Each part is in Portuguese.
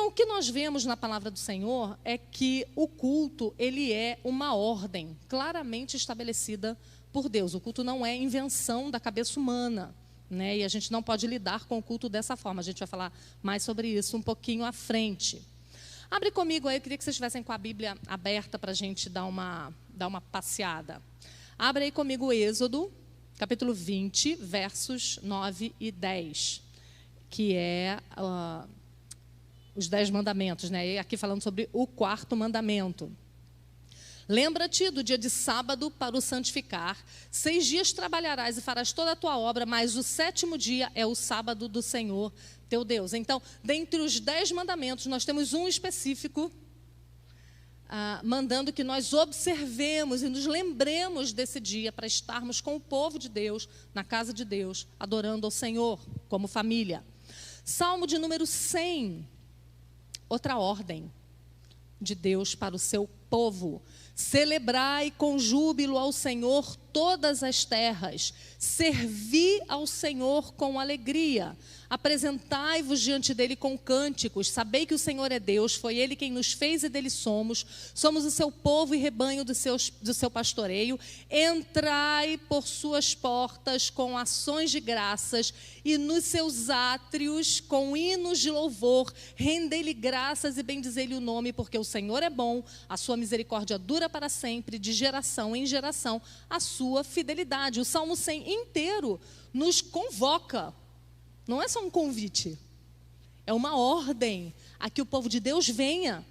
Então, o que nós vemos na palavra do Senhor é que o culto, ele é uma ordem claramente estabelecida por Deus. O culto não é invenção da cabeça humana, né? E a gente não pode lidar com o culto dessa forma. A gente vai falar mais sobre isso um pouquinho à frente. Abre comigo aí, eu queria que vocês estivessem com a Bíblia aberta para a gente dar uma passeada. Abre aí comigo o Êxodo, capítulo 20, versos 9 e 10, que é os 10 mandamentos, né? E aqui falando sobre o 4º mandamento. Lembra-te do dia de sábado para o santificar. 6 dias trabalharás e farás toda a tua obra, mas o 7º dia é o sábado do Senhor teu Deus. Então, dentre os 10 mandamentos, nós temos um específico, mandando que nós observemos e nos lembremos desse dia para estarmos com o povo de Deus, na casa de Deus, adorando ao Senhor, como família. Salmo de número 100, outra ordem de Deus para o seu povo. Celebrai com júbilo ao Senhor todas as terras, servi ao Senhor com alegria, apresentai-vos diante dele com cânticos, sabei que o Senhor é Deus, foi ele quem nos fez e dele somos o seu povo e rebanho do seu pastoreio. Entrai por suas portas com ações de graças e nos seus átrios com hinos de louvor, rendei-lhe graças e bendizei-lhe o nome, porque o Senhor é bom, a sua misericórdia dura para sempre, de geração em geração, a sua fidelidade. O Salmo 100 inteiro nos convoca, não é só um convite, é uma ordem a que o povo de Deus venha,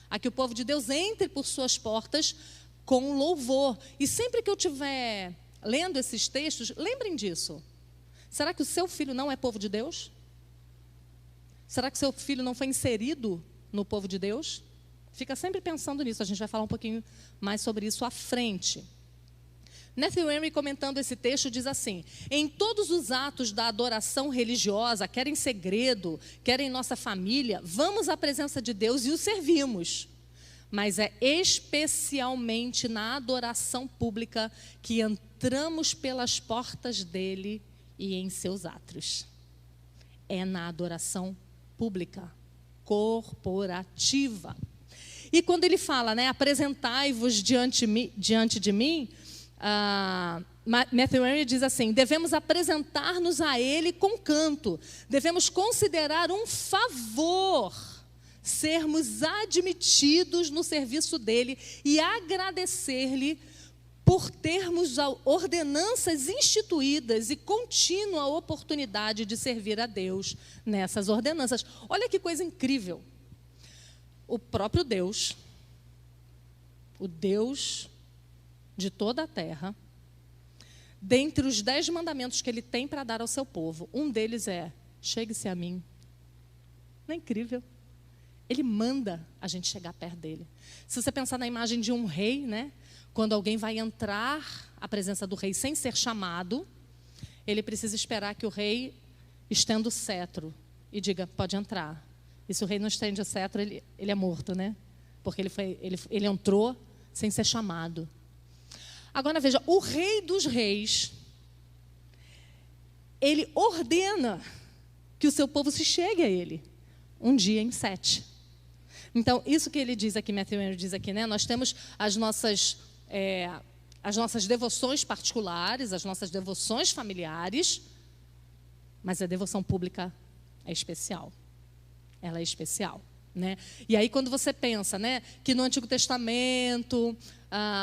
a que o povo de Deus entre por suas portas com louvor. E sempre que eu estiver lendo esses textos, lembrem disso. Será que o seu filho não é povo de Deus? Será que o seu filho não foi inserido no povo de Deus? Fica sempre pensando nisso, a gente vai falar um pouquinho mais sobre isso à frente. Matthew Henry, comentando esse texto, diz assim: em todos os atos da adoração religiosa, quer em segredo, quer em nossa família, vamos à presença de Deus e o servimos. Mas é especialmente na adoração pública que entramos pelas portas dele e em seus átrios. É na adoração pública, corporativa. E quando ele fala, né, apresentai-vos diante de mim, Matthew Henry diz assim: devemos apresentar-nos a ele com canto, devemos considerar um favor sermos admitidos no serviço dele e agradecer-lhe por termos ordenanças instituídas e contínua oportunidade de servir a Deus nessas ordenanças. Olha que coisa incrível. O próprio Deus, o Deus de toda a terra, dentre os 10 mandamentos que ele tem para dar ao seu povo, um deles é: chegue-se a mim. Não é incrível? Ele manda a gente chegar perto dele. Se você pensar na imagem de um rei, né? Quando alguém vai entrar à presença do rei sem ser chamado, ele precisa esperar que o rei estenda o cetro e diga: pode entrar. E se o rei não estende o cetro, ele é morto, né? Porque ele entrou sem ser chamado. Agora veja, o rei dos reis, ele ordena que o seu povo se chegue a ele, um dia em 7. Então, isso que ele diz aqui, Matthew Henry diz aqui, né? Nós temos as nossas devoções particulares, as nossas devoções familiares, mas a devoção pública é especial. Ela é especial, né? E aí quando você pensa, né, que no Antigo Testamento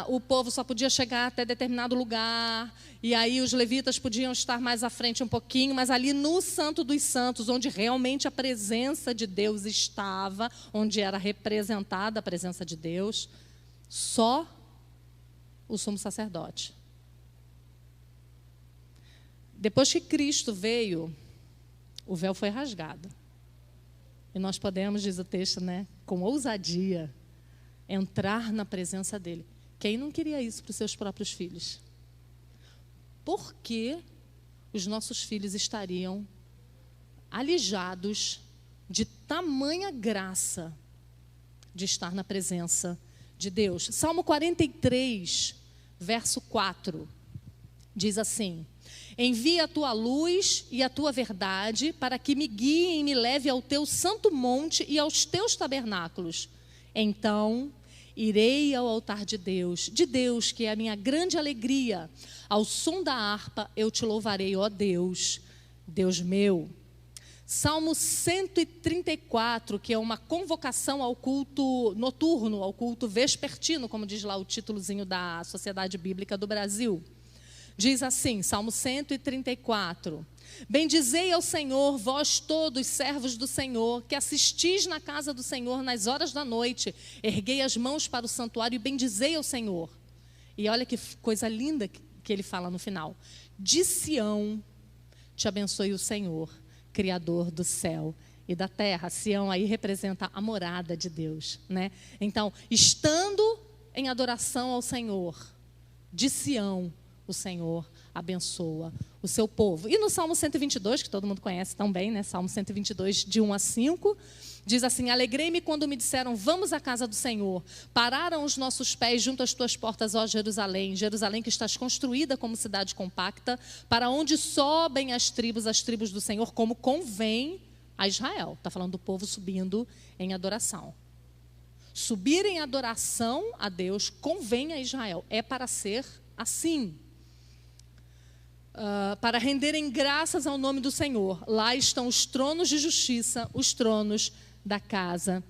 o povo só podia chegar até determinado lugar, e aí os levitas podiam estar mais à frente um pouquinho, mas ali no Santo dos Santos, onde realmente a presença de Deus estava, onde era representada a presença de Deus, só o sumo sacerdote. Depois que Cristo veio, o véu foi rasgado. E nós podemos, diz o texto, né, com ousadia, entrar na presença dele. Quem não queria isso para os seus próprios filhos? Por que os nossos filhos estariam alijados de tamanha graça de estar na presença de Deus? Salmo 43, verso 4, diz assim: Envia a tua luz e a tua verdade para que me guie e me leve ao teu santo monte e aos teus tabernáculos. Então irei ao altar de Deus que é a minha grande alegria. Ao som da harpa eu te louvarei, ó Deus, Deus meu. Salmo 134, que é uma convocação ao culto noturno, ao culto vespertino, como diz lá o títulozinho da Sociedade Bíblica do Brasil. Diz assim, Salmo 134. Bendizei ao Senhor, vós todos, servos do Senhor, que assistis na casa do Senhor nas horas da noite. Erguei as mãos para o santuário e bendizei ao Senhor. E olha que coisa linda que ele fala no final. De Sião te abençoe o Senhor, Criador do céu e da terra. Sião aí representa a morada de Deus, né? Então, estando em adoração ao Senhor, de Sião, o Senhor abençoa o seu povo. E no Salmo 122, que todo mundo conhece tão bem, né? Salmo 122, de 1 a 5, diz assim: alegrei-me quando me disseram, vamos à casa do Senhor. Pararam os nossos pés junto às tuas portas, ó Jerusalém. Jerusalém que estás construída como cidade compacta, para onde sobem as tribos do Senhor, como convém a Israel. Está falando do povo subindo em adoração. Subir em adoração a Deus convém a Israel. É para ser assim. Para renderem graças ao nome do Senhor. Lá estão os tronos de justiça, os tronos da casa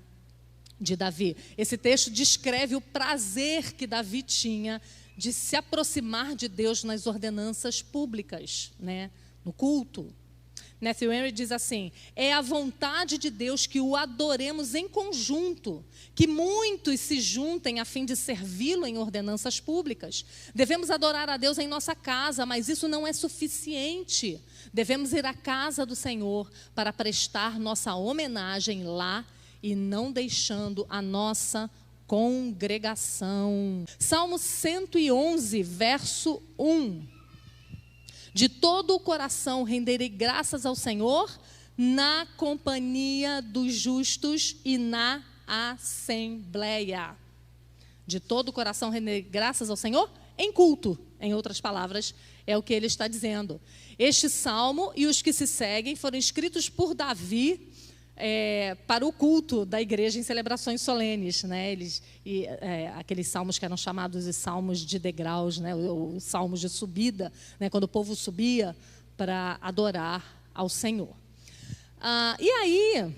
de Davi. Esse texto descreve o prazer que Davi tinha de se aproximar de Deus nas ordenanças públicas, né? No culto. Matthew Henry diz assim: é a vontade de Deus que o adoremos em conjunto, que muitos se juntem a fim de servi-lo em ordenanças públicas. Devemos adorar a Deus em nossa casa, mas isso não é suficiente. Devemos ir à casa do Senhor para prestar nossa homenagem lá e não deixando a nossa congregação. Salmo 111, verso 1. De todo o coração renderei graças ao Senhor na companhia dos justos e na assembleia. De todo o coração renderei graças ao Senhor em culto. Em outras palavras, é o que ele está dizendo. Este salmo e os que se seguem foram escritos por Davi para o culto da igreja em celebrações solenes, né? Aqueles salmos que eram chamados de salmos de degraus, né? Os salmos de subida, né? Quando o povo subia para adorar ao Senhor. E aí,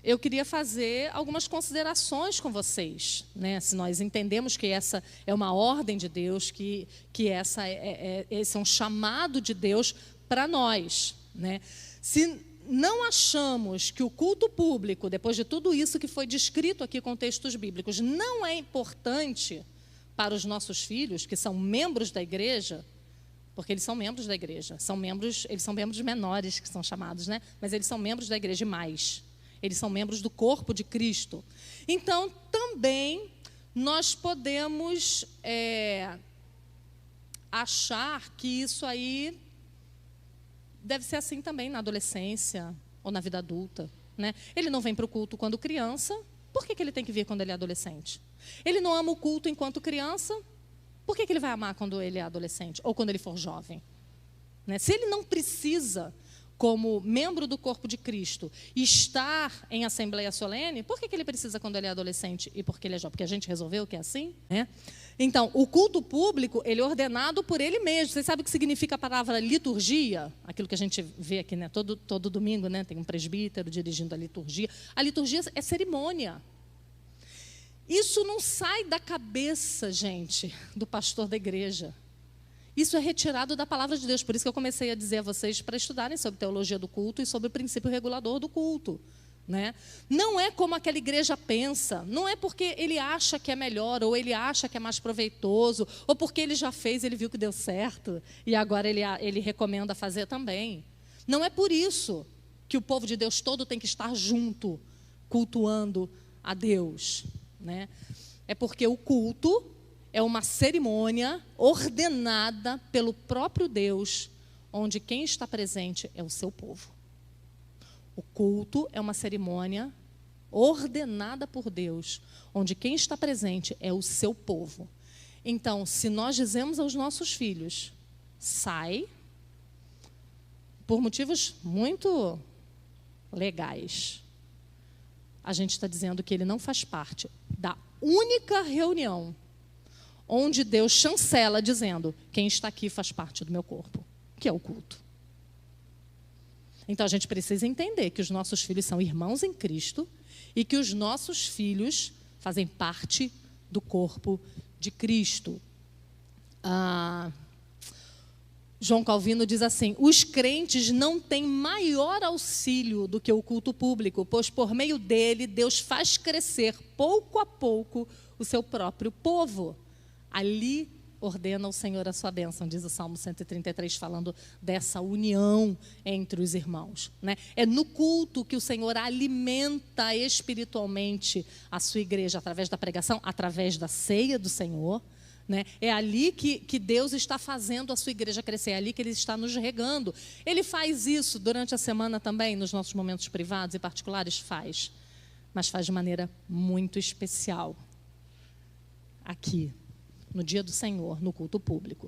eu queria fazer algumas considerações com vocês, né? Se nós entendemos que essa é uma ordem de Deus, que esse é um chamado de Deus para nós, né? Se não achamos que o culto público, depois de tudo isso que foi descrito aqui com textos bíblicos, não é importante para os nossos filhos, que são membros da igreja, porque eles são membros da igreja, eles são membros menores, que são chamados, né? Mas eles são membros da igreja mais. Eles são membros do corpo de Cristo. Então, também, nós podemos achar que isso aí deve ser assim também na adolescência ou na vida adulta, né? Ele não vem para o culto quando criança, por que ele tem que vir quando ele é adolescente? Ele não ama o culto enquanto criança, por que ele vai amar quando ele é adolescente ou quando ele for jovem? Né? Se ele não precisa, como membro do corpo de Cristo, estar em assembleia solene, por que ele precisa quando ele é adolescente e porque ele é jovem? Porque a gente resolveu que é assim, né? Então, o culto público, ele é ordenado por ele mesmo. Vocês sabem o que significa a palavra liturgia? Aquilo que a gente vê aqui, né? Todo domingo, né? Tem um presbítero dirigindo a liturgia. A liturgia é cerimônia. Isso não sai da cabeça, gente, do pastor da igreja. Isso é retirado da palavra de Deus. Por isso que eu comecei a dizer a vocês para estudarem sobre teologia do culto e sobre o princípio regulador do culto, né? Não é como aquela igreja pensa, não é porque ele acha que é melhor, ou ele acha que é mais proveitoso, ou porque ele já fez, ele viu que deu certo, e agora ele recomenda fazer também. Não é por isso que o povo de Deus todo tem que estar junto, cultuando a Deus, né? É porque o culto é uma cerimônia ordenada pelo próprio Deus, onde quem está presente é o seu povo. O culto é uma cerimônia ordenada por Deus, onde quem está presente é o seu povo. Então, se nós dizemos aos nossos filhos, sai por motivos muito legais, a gente está dizendo que ele não faz parte da única reunião onde Deus chancela dizendo: quem está aqui faz parte do meu corpo, que é o culto. Então, a gente precisa entender que os nossos filhos são irmãos em Cristo e que os nossos filhos fazem parte do corpo de Cristo. João Calvino diz assim: os crentes não têm maior auxílio do que o culto público, pois por meio dele Deus faz crescer pouco a pouco o seu próprio povo. Ali ordena o Senhor a sua bênção, diz o Salmo 133, falando dessa união entre os irmãos, né? É no culto que o Senhor alimenta espiritualmente a sua igreja, através da pregação, através da ceia do Senhor, né? É ali que Deus está fazendo a sua igreja crescer, é ali que Ele está nos regando. Ele faz isso durante a semana também, nos nossos momentos privados e particulares? Faz, mas faz de maneira muito especial aqui, no dia do Senhor, no culto público.